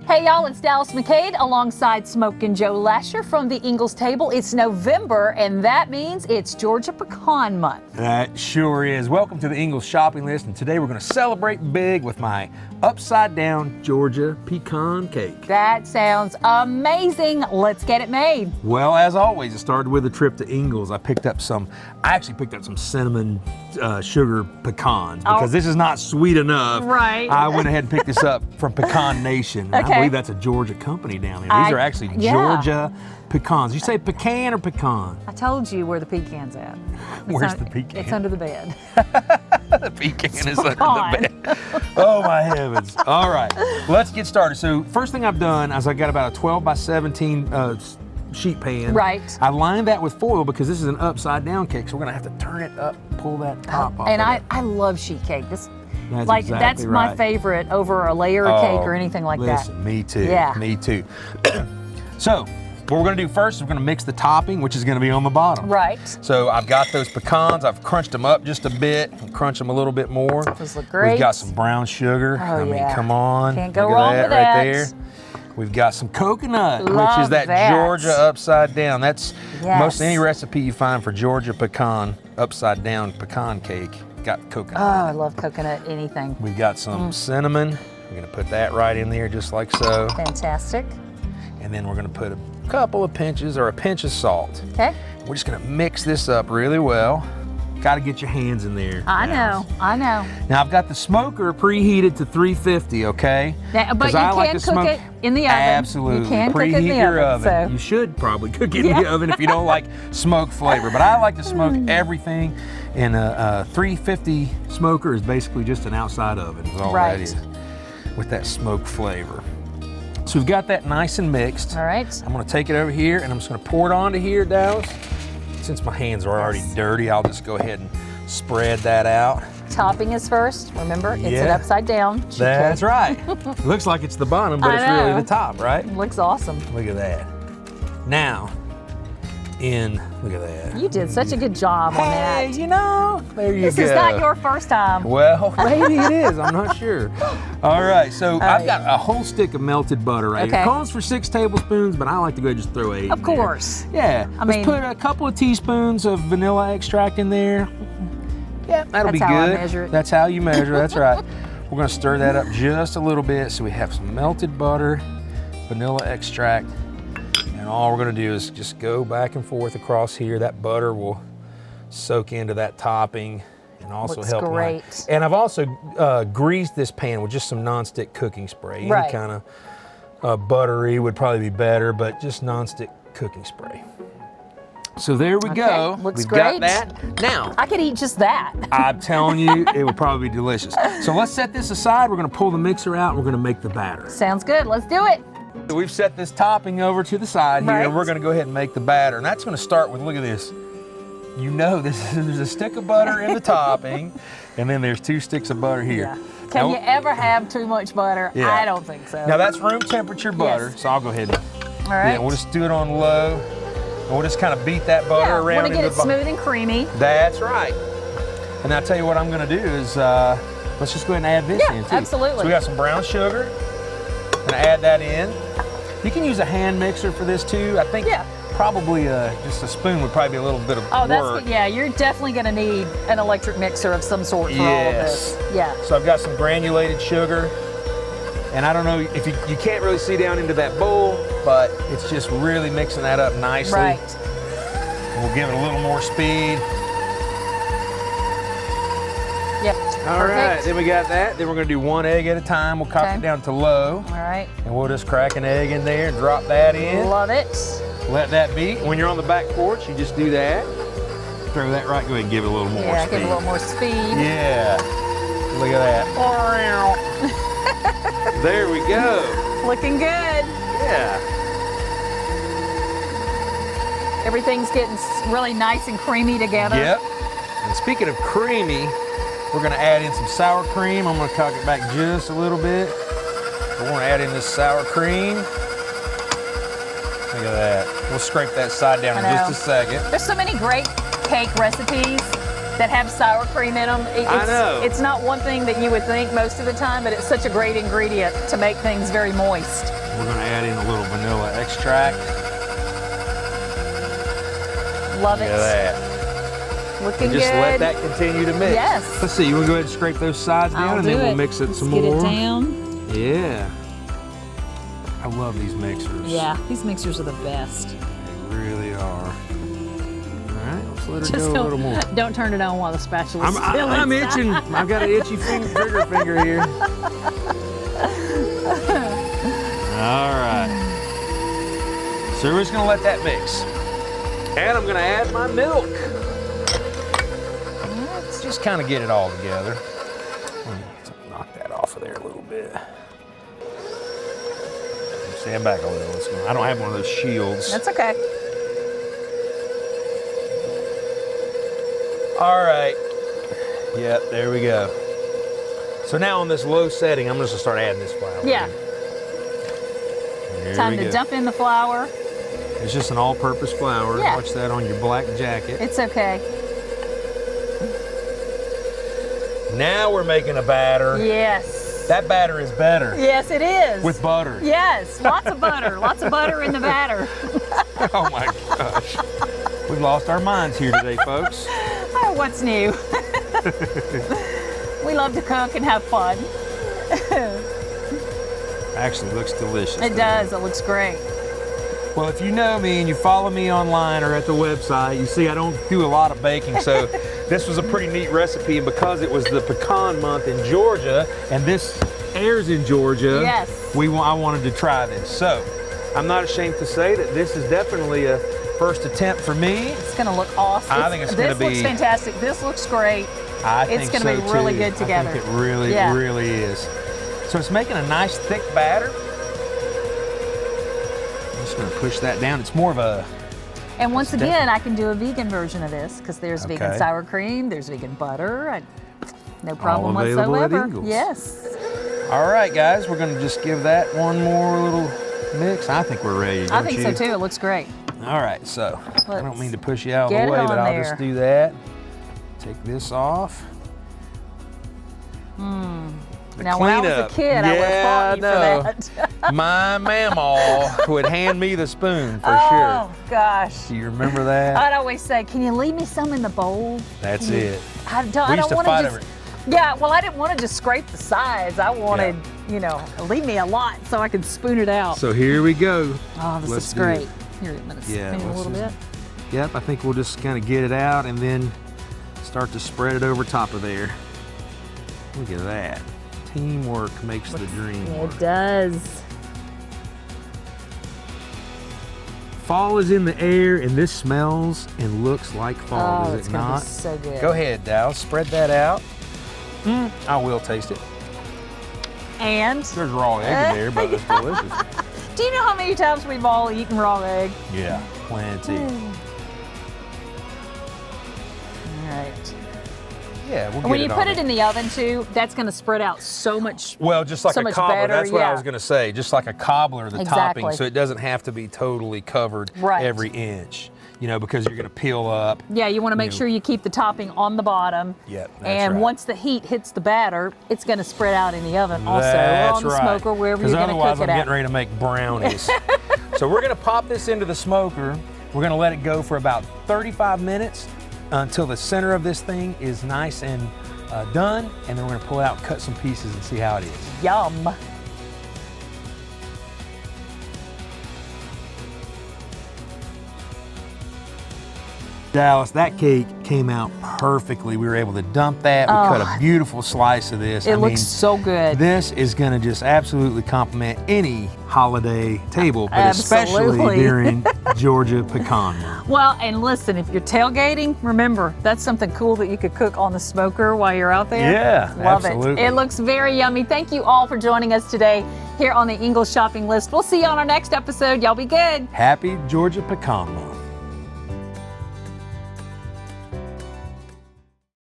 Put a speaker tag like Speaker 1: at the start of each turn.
Speaker 1: Hey y'all, it's Dallas McCade alongside Smokin' Joe Lasher from the Ingles table. It's November, and that means it's Georgia Pecan Month.
Speaker 2: That sure is. Welcome to the Ingles shopping list, and today we're going to celebrate big with my upside-down Georgia pecan cake.
Speaker 1: That sounds amazing. Let's get it made.
Speaker 2: Well, as always, it started with a trip to Ingles. I actually picked up some cinnamon sugar pecans because this is not sweet enough.
Speaker 1: Right.
Speaker 2: I went ahead and picked this up from Pecan Nation.
Speaker 1: Okay.
Speaker 2: I believe that's a Georgia company down there. These are actually Georgia pecans. You say pecan or pecan?
Speaker 1: I told you where the pecan's at.
Speaker 2: Where's the pecan?
Speaker 1: It's under the bed.
Speaker 2: The pecan is under the bed. Oh my heavens. All right, let's get started. So first thing I've done is I got about a 12 by 17 sheet pan.
Speaker 1: Right.
Speaker 2: I lined that with foil because this is an upside down cake, so we're gonna have to turn it up, pull that top off.
Speaker 1: And
Speaker 2: of
Speaker 1: I love sheet cake.
Speaker 2: That's
Speaker 1: that's my favorite over a layer cake or anything like that.
Speaker 2: Me too.
Speaker 1: Yeah.
Speaker 2: Me too. So what we're gonna do first is we're gonna mix the topping, which is gonna be on the bottom.
Speaker 1: Right.
Speaker 2: So I've got those pecans. I've crunched them up just a bit. Crunch them a little bit more.
Speaker 1: Those look great.
Speaker 2: We've got some brown sugar.
Speaker 1: Oh,
Speaker 2: I mean,
Speaker 1: yeah.
Speaker 2: come on.
Speaker 1: Can't go
Speaker 2: Look
Speaker 1: wrong
Speaker 2: at
Speaker 1: with
Speaker 2: that right
Speaker 1: that.
Speaker 2: there. We've got some coconut,
Speaker 1: Love
Speaker 2: which is that Georgia upside down. That's most any recipe you find for Georgia pecan, upside down pecan cake, got coconut.
Speaker 1: Oh, I love coconut anything.
Speaker 2: We've got some cinnamon. We're gonna put that right in there just like so.
Speaker 1: Fantastic.
Speaker 2: And then we're gonna put a couple of pinches or a pinch of salt.
Speaker 1: Okay.
Speaker 2: We're just gonna mix this up really well. Got to get your hands in there.
Speaker 1: I know.
Speaker 2: Now I've got the smoker preheated to 350, okay?
Speaker 1: Now, but you can cook it in the oven.
Speaker 2: Absolutely.
Speaker 1: You can
Speaker 2: Preheat
Speaker 1: cook it in the
Speaker 2: your
Speaker 1: oven. So.
Speaker 2: You should probably cook it in the oven if you don't like smoke flavor. But I like to smoke everything, and a 350 smoker is basically just an outside oven. Is all that is, with that smoke flavor. So we've got that nice and mixed.
Speaker 1: All right.
Speaker 2: I'm going to take it over here, and I'm just going to pour it onto here, Dallas. Since my hands are already dirty, I'll just go ahead and spread that out.
Speaker 1: Topping is first. Remember, it's an upside down.
Speaker 2: That's right. It looks like it's the bottom, but it's really the top, right?
Speaker 1: It looks awesome.
Speaker 2: Look at that. Now, look at that.
Speaker 1: You did such a good job on that.
Speaker 2: Hey, you know, there you go.
Speaker 1: This is not your first time.
Speaker 2: Well, maybe it is. I'm not sure. All right, so I've got a whole stick of melted butter right here. It calls for 6 tablespoons, but I like to go just throw 8
Speaker 1: Of course.
Speaker 2: Yeah. Let's put a couple of teaspoons of vanilla extract in there. Yeah, that'll be good.
Speaker 1: That's how I measure it.
Speaker 2: That's how you measure. That's right. We're going to stir that up just a little bit so we have some melted butter, vanilla extract. And all we're going to do is just go back and forth across here. That butter will soak into that topping and also help.
Speaker 1: Great.
Speaker 2: And I've also greased this pan with just some nonstick cooking spray. Any kind of buttery would probably be better, but just nonstick cooking spray. So there we go.
Speaker 1: Looks great.
Speaker 2: We've got that. Now,
Speaker 1: I could eat just that.
Speaker 2: I'm telling you, it would probably be delicious. So let's set this aside. We're going to pull the mixer out and we're going to make the batter.
Speaker 1: Sounds good. Let's do it.
Speaker 2: So we've set this topping over to the side here, and we're going to go ahead and make the batter. And that's going to start with, look at this. You know, there's a stick of butter in the topping, and then there's 2 sticks of butter here.
Speaker 1: Yeah. Can you ever have too much butter?
Speaker 2: Yeah.
Speaker 1: I don't think so.
Speaker 2: Now that's room temperature butter, so I'll go ahead and
Speaker 1: all right.
Speaker 2: Yeah, we'll just do it on low, and we'll just kind of beat that butter around.
Speaker 1: Want to get it smooth and creamy.
Speaker 2: That's right. And I'll tell you what I'm going to do is, let's just go ahead and add this in too.
Speaker 1: Absolutely.
Speaker 2: So we got some brown sugar. I'm going to add that in. You can use a hand mixer for this too. I think probably just a spoon would probably be a little bit of work.
Speaker 1: That's good. Yeah, you're definitely going to need an electric mixer of some sort for all of this. Yeah.
Speaker 2: So I've got some granulated sugar. And I don't know if you can't really see down into that bowl, but it's just really mixing that up nicely.
Speaker 1: Right.
Speaker 2: We'll give it a little more speed.
Speaker 1: Yep.
Speaker 2: All right, then we got that. Then we're going to do 1 egg at a time. We'll cock it down to low.
Speaker 1: All right.
Speaker 2: And we'll just crack an egg in there and drop that in.
Speaker 1: Love it.
Speaker 2: Let that beat. When you're on the back porch, you just do that. Throw that right. Go ahead and give it a little more speed.
Speaker 1: Yeah, give it a little more speed.
Speaker 2: Yeah. Look at that. There we go.
Speaker 1: Looking good.
Speaker 2: Yeah.
Speaker 1: Everything's getting really nice and creamy together.
Speaker 2: Yep. And speaking of creamy, we're going to add in some sour cream. I'm going to cock it back just a little bit. We're going to add in this sour cream. Look at that. We'll scrape that side down in just a second.
Speaker 1: There's so many great cake recipes that have sour cream in them.
Speaker 2: I know.
Speaker 1: It's not one thing that you would think most of the time, but it's such a great ingredient to make things very moist.
Speaker 2: We're gonna add in a little vanilla extract.
Speaker 1: Love it.
Speaker 2: Look at that.
Speaker 1: Looking
Speaker 2: Just
Speaker 1: good.
Speaker 2: let that continue to mix.
Speaker 1: Yes.
Speaker 2: Let's see, you wanna go ahead and scrape those sides down
Speaker 1: I'll
Speaker 2: and
Speaker 1: do
Speaker 2: then we'll
Speaker 1: it.
Speaker 2: mix it
Speaker 1: Let's
Speaker 2: some
Speaker 1: get
Speaker 2: more.
Speaker 1: it down.
Speaker 2: Yeah. I love these mixers.
Speaker 1: Yeah, these mixers are the best.
Speaker 2: They really are. All right, let's let her
Speaker 1: Just
Speaker 2: go a little more.
Speaker 1: don't turn it on while the spatula's still
Speaker 2: I'm
Speaker 1: inside.
Speaker 2: itching. I've got an itchy trigger finger here. All right. So we're just gonna let that mix. And I'm gonna add my milk. Let's just kind of get it all together. Let me knock that off of there a little bit. Stand back a little. Let's go. I don't have one of those shields.
Speaker 1: That's okay.
Speaker 2: All right. Yep, there we go. So now on this low setting, I'm just gonna start adding this flour.
Speaker 1: Yeah.
Speaker 2: There
Speaker 1: Time
Speaker 2: we
Speaker 1: to
Speaker 2: go.
Speaker 1: dump in the flour.
Speaker 2: It's just an all-purpose flour.
Speaker 1: Yeah.
Speaker 2: Watch that on your black jacket.
Speaker 1: It's okay.
Speaker 2: Now we're making a batter.
Speaker 1: Yes.
Speaker 2: That batter is better
Speaker 1: Yes, it is.
Speaker 2: with butter.
Speaker 1: Yes, lots of butter. Lots of butter in the batter.
Speaker 2: Oh my gosh. We've lost our minds here today, folks.
Speaker 1: Oh, what's new? We love to cook and have fun.
Speaker 2: Actually looks delicious.
Speaker 1: It does. It looks great.
Speaker 2: Well, if you know me and you follow me online or at the website, you see I don't do a lot of baking, so this was a pretty neat recipe, and because it was the pecan month in Georgia, and this airs in Georgia,
Speaker 1: Yes.
Speaker 2: I wanted to try this. So, I'm not ashamed to say that this is definitely a first attempt for me.
Speaker 1: It's going to look awesome.
Speaker 2: I think it's gonna
Speaker 1: This looks
Speaker 2: be-
Speaker 1: fantastic. This looks great.
Speaker 2: I
Speaker 1: It's
Speaker 2: think
Speaker 1: gonna
Speaker 2: so
Speaker 1: be really
Speaker 2: too.
Speaker 1: good together.
Speaker 2: I think it really,
Speaker 1: Yeah.
Speaker 2: really is. So it's making a nice thick batter. I'm just gonna push that down. It's more of a,
Speaker 1: And once
Speaker 2: It's
Speaker 1: again, I can do a vegan version of this because there's vegan
Speaker 2: Okay.
Speaker 1: sour cream, there's vegan butter. No problem
Speaker 2: available at
Speaker 1: whatsoever.
Speaker 2: Ingles.
Speaker 1: Yes.
Speaker 2: all right guys, we're gonna just give that one more little mix. I think we're ready,
Speaker 1: I
Speaker 2: don't
Speaker 1: think
Speaker 2: you?
Speaker 1: so too. It looks great.
Speaker 2: All right, so I don't
Speaker 1: Let's
Speaker 2: mean to push you out of
Speaker 1: get
Speaker 2: the
Speaker 1: it
Speaker 2: way, but
Speaker 1: on
Speaker 2: I'll
Speaker 1: there.
Speaker 2: just do that. Take this off. The
Speaker 1: Now, when I was a
Speaker 2: cleanup.
Speaker 1: kid, I would have fought you
Speaker 2: know.
Speaker 1: for that.
Speaker 2: My mamaw would hand me the spoon for
Speaker 1: Oh,
Speaker 2: sure.
Speaker 1: gosh.
Speaker 2: Do you remember that?
Speaker 1: I'd always say, can you leave me some in the bowl?
Speaker 2: That's it.
Speaker 1: I
Speaker 2: We
Speaker 1: don't
Speaker 2: used to
Speaker 1: want
Speaker 2: fight
Speaker 1: to
Speaker 2: over
Speaker 1: just.
Speaker 2: it.
Speaker 1: Yeah, well, I didn't want to just scrape the sides. I wanted, leave me a lot so I could spoon it out.
Speaker 2: So here we go.
Speaker 1: Oh, this
Speaker 2: let's
Speaker 1: is
Speaker 2: do
Speaker 1: great.
Speaker 2: it.
Speaker 1: Here, I'm going to
Speaker 2: Yeah,
Speaker 1: spoon a
Speaker 2: let's
Speaker 1: little bit.
Speaker 2: just- Yep, I think we'll just kind of get it out and then start to spread it over top of there. Look at that. Teamwork makes the dream work.
Speaker 1: It does.
Speaker 2: Fall is in the air and this smells and looks like fall,
Speaker 1: Oh,
Speaker 2: does
Speaker 1: it's
Speaker 2: it
Speaker 1: going to
Speaker 2: not?
Speaker 1: be so good.
Speaker 2: Go ahead, Dallas, spread that out. I will taste it.
Speaker 1: And
Speaker 2: There's raw egg in there, but it's delicious.
Speaker 1: do you know how many times we've all eaten raw egg?
Speaker 2: Yeah, plenty.
Speaker 1: All right.
Speaker 2: Yeah, we'll
Speaker 1: And when
Speaker 2: get
Speaker 1: you
Speaker 2: it
Speaker 1: put
Speaker 2: on
Speaker 1: it in the oven too, that's going to spread out so much.
Speaker 2: Well, just like
Speaker 1: so
Speaker 2: a
Speaker 1: much
Speaker 2: cobbler,
Speaker 1: better,
Speaker 2: that's what I
Speaker 1: yeah.
Speaker 2: was going to say. Just like a cobbler, the
Speaker 1: Exactly.
Speaker 2: topping, so it doesn't have to be totally covered
Speaker 1: Right.
Speaker 2: every inch, because you're going to peel up.
Speaker 1: Yeah, you want to make sure you keep the topping on the bottom.
Speaker 2: Yep, that's
Speaker 1: And
Speaker 2: right.
Speaker 1: once the heat hits the batter, it's going to spread out in the oven also, or
Speaker 2: That's
Speaker 1: on the
Speaker 2: right.
Speaker 1: smoker, wherever you're going to
Speaker 2: otherwise
Speaker 1: cook it
Speaker 2: I'm
Speaker 1: at.
Speaker 2: getting ready to make brownies. So we're going to pop this into the smoker. We're going to let it go for about 35 minutes until the center of this thing is nice and done, and then we're going to pull it out, cut some pieces, and see how it is.
Speaker 1: Yum.
Speaker 2: Dallas, that cake came out perfectly. We were able to dump that. We cut a beautiful slice of this.
Speaker 1: It looks so good.
Speaker 2: This is going to just absolutely complement any holiday table, but especially
Speaker 1: Absolutely.
Speaker 2: during Georgia Pecan Month.
Speaker 1: Well, and listen, if you're tailgating, remember, that's something cool that you could cook on the smoker while you're out there.
Speaker 2: Yeah,
Speaker 1: Love
Speaker 2: absolutely.
Speaker 1: it. It looks very yummy. Thank you all for joining us today here on the Ingles Shopping List. We'll see you on our next episode. Y'all be good.
Speaker 2: Happy Georgia Pecan Month.